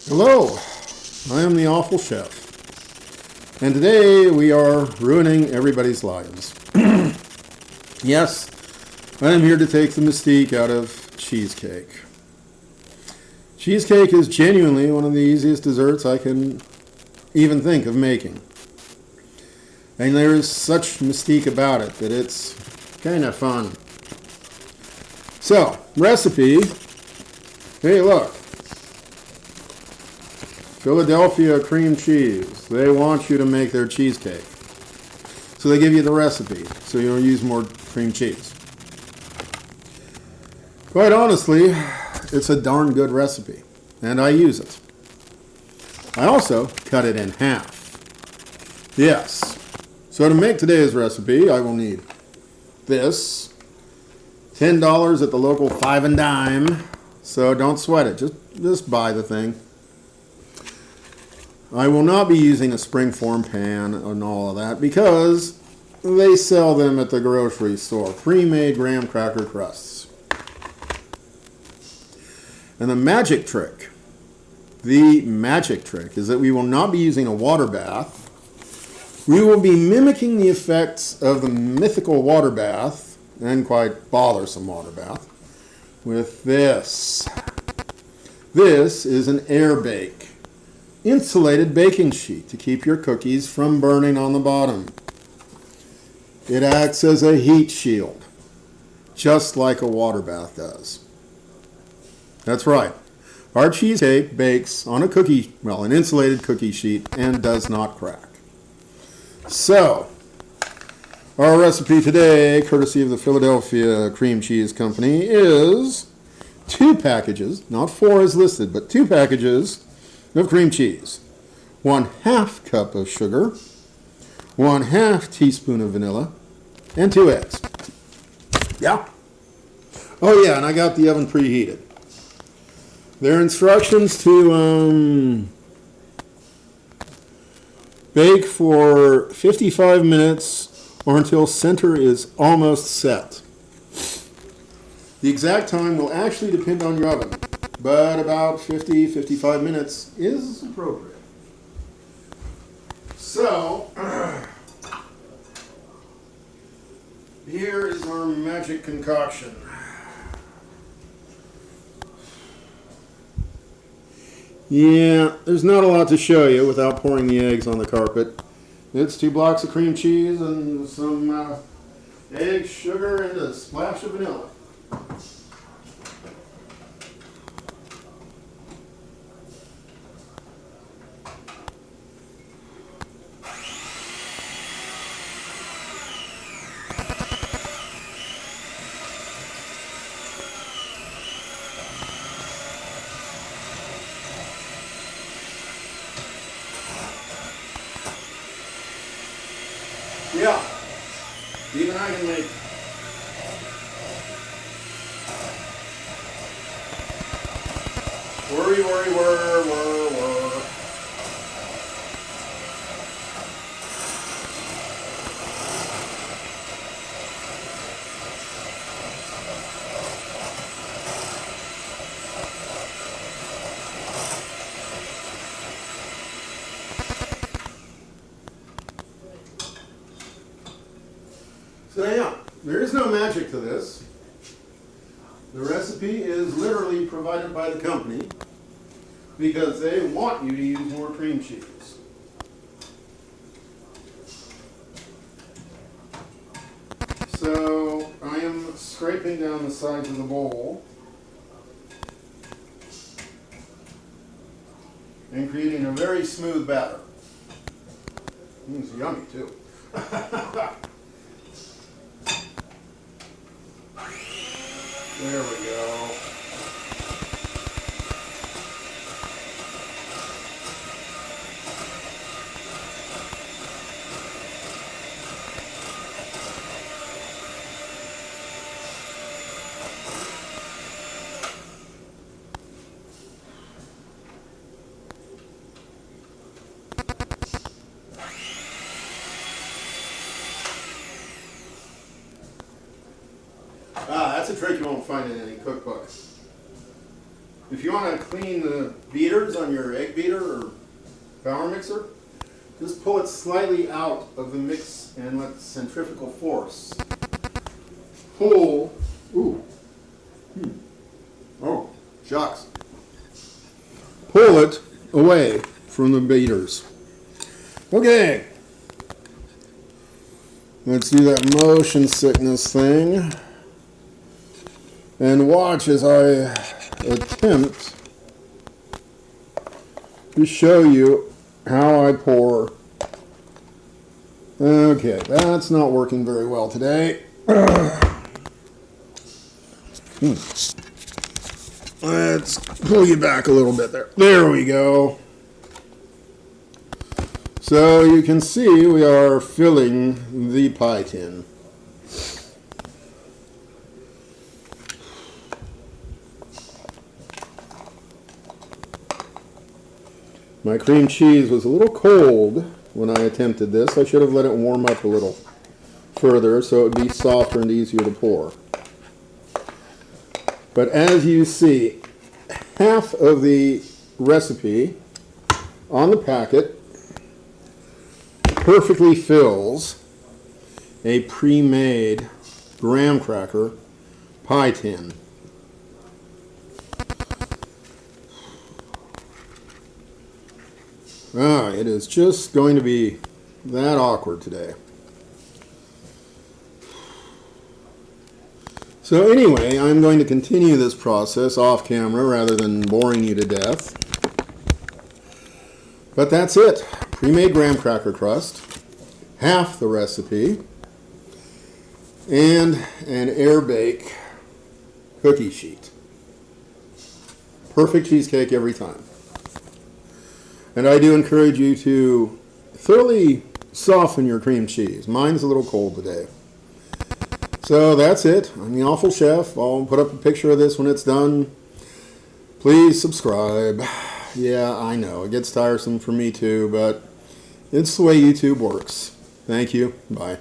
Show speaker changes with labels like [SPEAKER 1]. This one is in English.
[SPEAKER 1] Hello, I am the Awful Chef, and today we are ruining everybody's lives. Yes, I am here to take the mystique out of cheesecake. Cheesecake is genuinely one of the easiest desserts I can even think of making. And there is such mystique about it that it's kind of fun. So, recipe. Hey, look. Philadelphia cream cheese. They want you to make their cheesecake. So they give you the recipe, so you don't use more cream cheese. Quite honestly, it's a darn good recipe, and I use it. I also cut it in half. Yes. So to make today's recipe, I will need this. $10 at the local 5 and dime. So don't sweat it. Just buy the thing. I will not be using a springform pan and all of that because they sell them at the grocery store. Pre-made graham cracker crusts. And the magic trick is that we will not be using a water bath. We will be mimicking the effects of the mythical water bath, and quite bothersome water bath, with this. This is an air bake. Insulated baking sheet to keep your cookies from burning on the bottom. It acts as a heat shield, just like a water bath does. That's right. Our cheesecake bakes on an insulated cookie sheet and does not crack. So, our recipe today, courtesy of the Philadelphia Cream Cheese Company, is 2 packages, not 4 as listed, but 2 packages of cream cheese, 1/2 cup of sugar, 1/2 teaspoon of vanilla, and 2 eggs. Yeah? Oh yeah, and I got the oven preheated. There are instructions to bake for 55 minutes or until center is almost set. The exact time will actually depend on your oven, but about 50-55 minutes is appropriate. So, here is our magic concoction. Yeah, there's not a lot to show you without pouring the eggs on the carpet. It's 2 blocks of cream cheese and some eggs, sugar, and a splash of vanilla. Yeah, even I can make it. Worry, worry, whir, whir, whir. So yeah, there is no magic to this. The recipe is literally provided by the company because they want you to use more cream cheese. So I am scraping down the sides of the bowl and creating a very smooth batter. It's yummy too. There we go. That's a trick you won't find in any cookbook. if you want to clean the beaters on your egg beater or power mixer, just pull it slightly out of the mix and let centrifugal force pull. Ooh. Oh, shucks. Pull it away from the beaters. Okay. Let's do that motion sickness thing. And watch as I attempt to show you how I pour. Okay, that's not working very well today. Let's pull you back a little bit there. There we go. So you can see we are filling the pie tin. My cream cheese was a little cold when I attempted this. I should have let it warm up a little further so it would be softer and easier to pour. But as you see, half of the recipe on the packet perfectly fills a pre-made graham cracker pie tin. It is just going to be that awkward today. So anyway, I'm going to continue this process off camera rather than boring you to death. But that's it. Pre-made graham cracker crust, half the recipe, and an air bake cookie sheet. Perfect cheesecake every time. And I do encourage you to thoroughly soften your cream cheese. Mine's a little cold today. So that's it. I'm the Awful Chef. I'll put up a picture of this when it's done. Please subscribe. Yeah, I know. It gets tiresome for me too, but it's the way YouTube works. Thank you. Bye.